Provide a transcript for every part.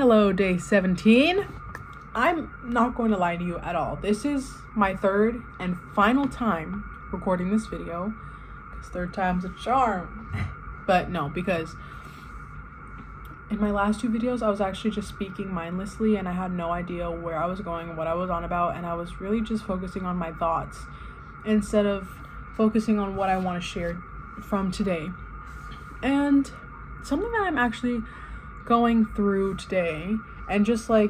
Hello, day 17. I'm not going to lie to you at all. This is my third and final time recording this video, because third time's a charm. But no, because in my last two videos, I was actually just speaking mindlessly and I had no idea where I was going and what I was on about, and I was really just focusing on my thoughts instead of focusing on what I want to share from today. And something that I'm actually going through today, and just like,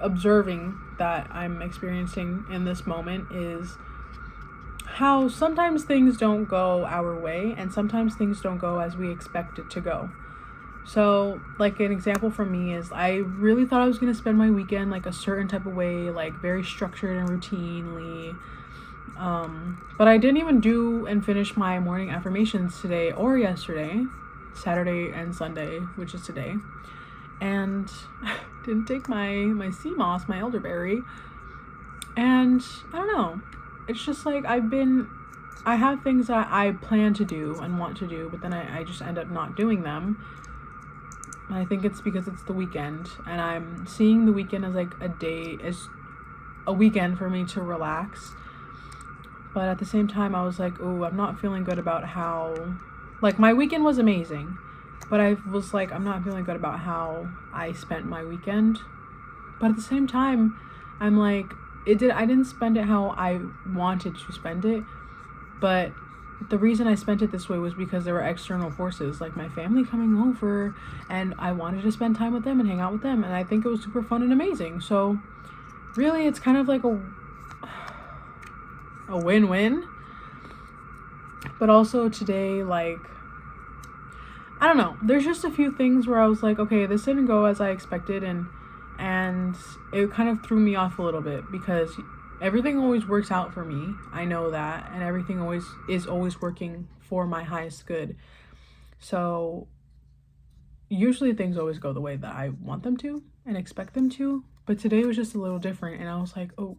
observing that I'm experiencing in this moment, is how sometimes things don't go our way and sometimes things don't go as we expect it to go. So like an example for me is I really thought I was going to spend my weekend like a certain type of way, like very structured and routinely, but I didn't even do and finish my morning affirmations today or yesterday, Saturday and Sunday, which is today, and didn't take my sea moss, my elderberry, and I don't know, it's just like I have things that I plan to do and want to do, but then I just end up not doing them. And I think it's because it's the weekend and I'm seeing the weekend as like a weekend for me to relax. But at the same time, I was like, oh, I'm not feeling good about how, like, my weekend was amazing, but I was like, I'm not feeling good about how I spent my weekend. But at the same time, I'm like, I didn't spend it how I wanted to spend it, but the reason I spent it this way was because there were external forces, like my family coming over, and I wanted to spend time with them and hang out with them, and I think it was super fun and amazing. So really, it's kind of like a win-win. But also today, like, I don't know, there's just a few things where I was like, okay, this didn't go as I expected, and it kind of threw me off a little bit, because everything always works out for me, I know that, and everything is always working for my highest good. So usually things always go the way that I want them to and expect them to, but today was just a little different, and I was like, oh,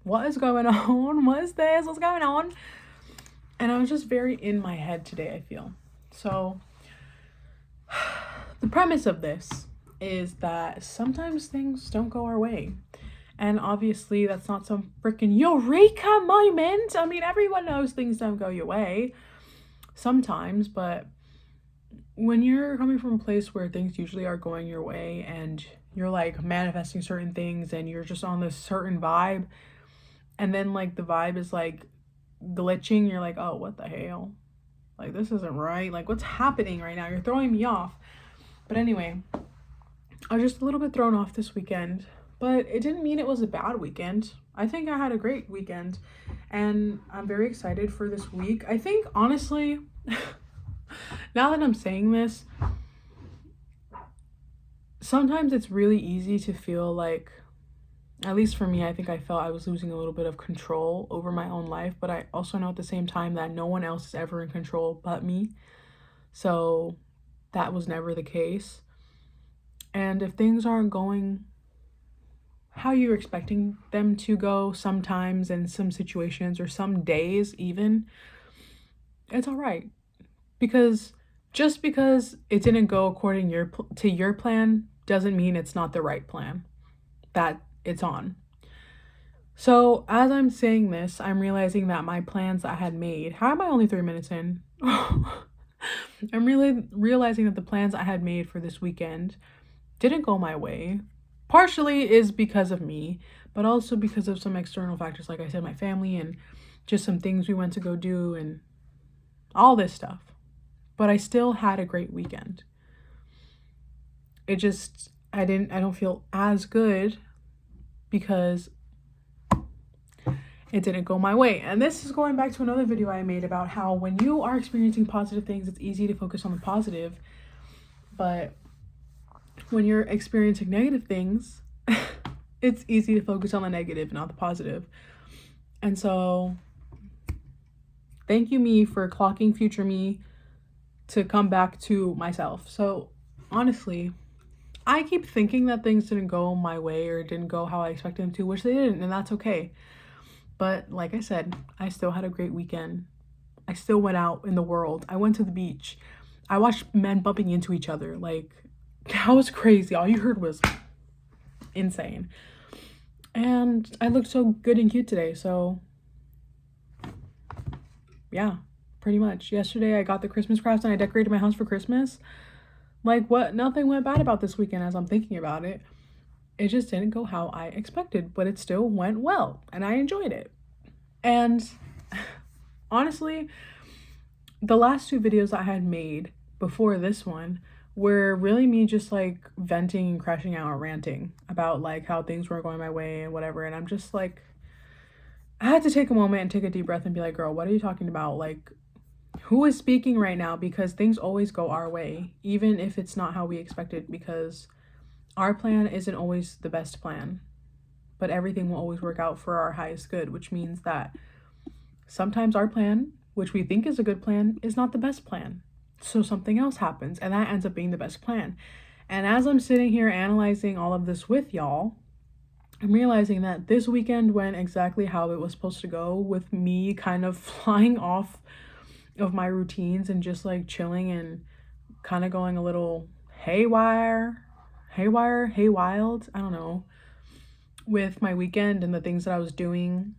what is going on? What is this? What's going on? And I was just very in my head today, I feel. So the premise of this is that sometimes things don't go our way. And obviously that's not some freaking eureka moment. I mean, everyone knows things don't go your way sometimes, but when you're coming from a place where things usually are going your way and you're like manifesting certain things and you're just on this certain vibe, and then like the vibe is like glitching, you're like, oh, what the hell? Like, this isn't right. Like, what's happening right now? You're throwing me off. But anyway, I was just a little bit thrown off this weekend, but it didn't mean it was a bad weekend. I think I had a great weekend, and I'm very excited for this week. I think, honestly, now that I'm saying this, sometimes it's really easy to feel like, at least for me, I think I felt I was losing a little bit of control over my own life, but I also know at the same time that no one else is ever in control but me. So that was never the case. And if things aren't going how you're expecting them to go sometimes, in some situations or some days even, it's all right. Because just because it didn't go according to your plan doesn't mean it's not the right plan that it's on. So as I'm saying this, I'm realizing that my plans I had made, how am I only 3 minutes in? I'm really realizing that the plans I had made for this weekend didn't go my way. Partially is because of me, but also because of some external factors, like I said, my family, and just some things we went to go do and all this stuff. But I still had a great weekend. It just, I don't feel as good because it didn't go my way. And this is going back to another video I made about how when you are experiencing positive things, it's easy to focus on the positive, but when you're experiencing negative things, it's easy to focus on the negative, not the positive. And so thank you, me, for clocking future me to come back to myself. So honestly, I keep thinking that things didn't go my way or didn't go how I expected them to, which they didn't, and that's okay. But like I said, I still had a great weekend. I still went out in the world. I went to the beach. I watched men bumping into each other. Like, That was crazy. All you heard was insane. And I looked so good and cute today, so yeah, pretty much. Yesterday I got the Christmas crafts and I decorated my house for Christmas. Like, what? Nothing went bad about this weekend as I'm thinking about it. It just didn't go how I expected, but it still went well and I enjoyed it. And honestly, the last two videos I had made before this one were really me just like venting and crashing out and ranting about like how things weren't going my way and whatever. And I'm just like, I had to take a moment and take a deep breath and be like, girl, what are you talking about? Like, who is speaking right now? Because things always go our way, even if it's not how we expected, because our plan isn't always the best plan, but everything will always work out for our highest good, which means that sometimes our plan, which we think is a good plan, is not the best plan. So something else happens and that ends up being the best plan. And as I'm sitting here analyzing all of this with y'all, I'm realizing that this weekend went exactly how it was supposed to go, with me kind of flying off of my routines and just like chilling and kind of going a little haywire, hey wild, I don't know, with my weekend and the things that I was doing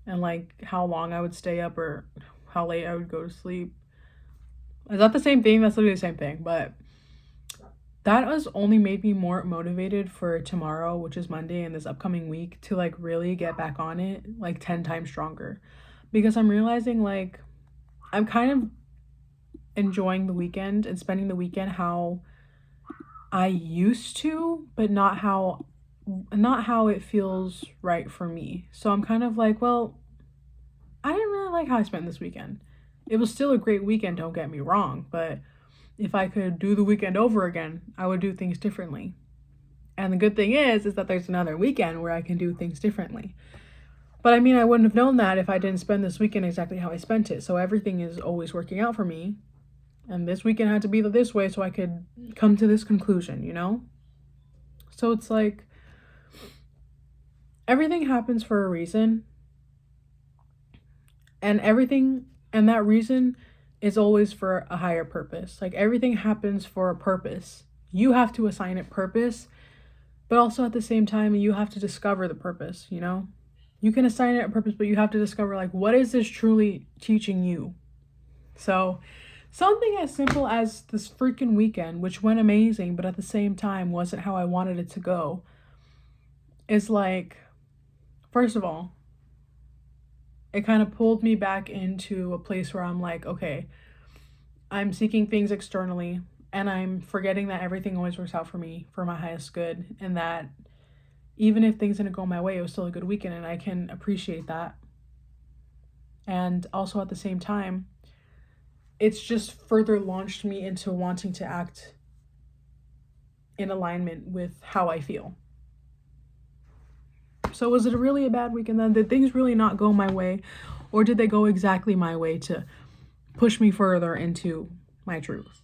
and like how long I would stay up or how late I would go to sleep. Is that the same thing? That's literally the same thing, but that has only made me more motivated for tomorrow, which is Monday, and this upcoming week, to like really get back on it like 10 times stronger, because I'm realizing like I'm kind of enjoying the weekend and spending the weekend how I used to, but not how it feels right for me. So I'm kind of like, well, I didn't really like how I spent this weekend. It was still a great weekend, don't get me wrong, but if I could do the weekend over again, I would do things differently. And the good thing is that there's another weekend where I can do things differently. But I mean, I wouldn't have known that if I didn't spend this weekend exactly how I spent it. So everything is always working out for me. And this weekend had to be this way so I could come to this conclusion, you know? So it's like, everything happens for a reason. And that reason is always for a higher purpose. Like, everything happens for a purpose. You have to assign it purpose, but also at the same time, you have to discover the purpose, you know? You can assign it a purpose, but you have to discover, like, what is this truly teaching you? So something as simple as this freaking weekend, which went amazing, but at the same time wasn't how I wanted it to go, is like, first of all, it kind of pulled me back into a place where I'm like, okay, I'm seeking things externally and I'm forgetting that everything always works out for me for my highest good, and that even if things didn't go my way, it was still a good weekend and I can appreciate that. And also at the same time, it's just further launched me into wanting to act in alignment with how I feel. So was it really a bad weekend then? Did things really not go my way? Or did they go exactly my way to push me further into my truth?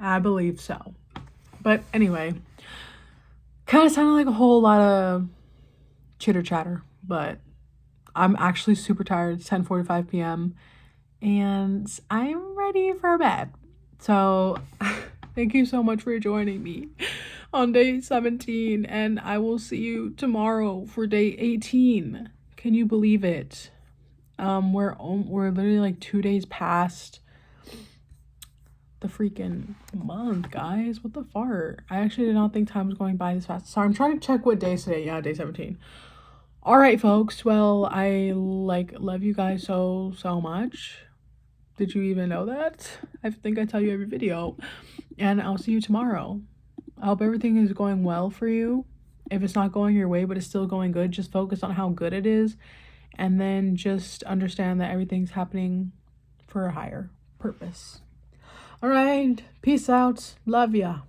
I believe so. But anyway, kind of sounded like a whole lot of chitter chatter, but I'm actually super tired. It's 10:45 p.m. and I'm ready for bed. So thank you so much for joining me on day 17, and I will see you tomorrow for day 18. Can you believe it? We're literally like 2 days past the freaking month, guys. What the fart? I actually did not think time was going by this fast. Sorry, I'm trying to check what day is today. Yeah, day 17. All right, folks. Well, I love you guys so much. Did you even know that? I think I tell you every video. And I'll see you tomorrow. I hope everything is going well for you. If it's not going your way, but it's still going good, just focus on how good it is. And then just understand that everything's happening for a higher purpose. All right. Peace out. Love ya.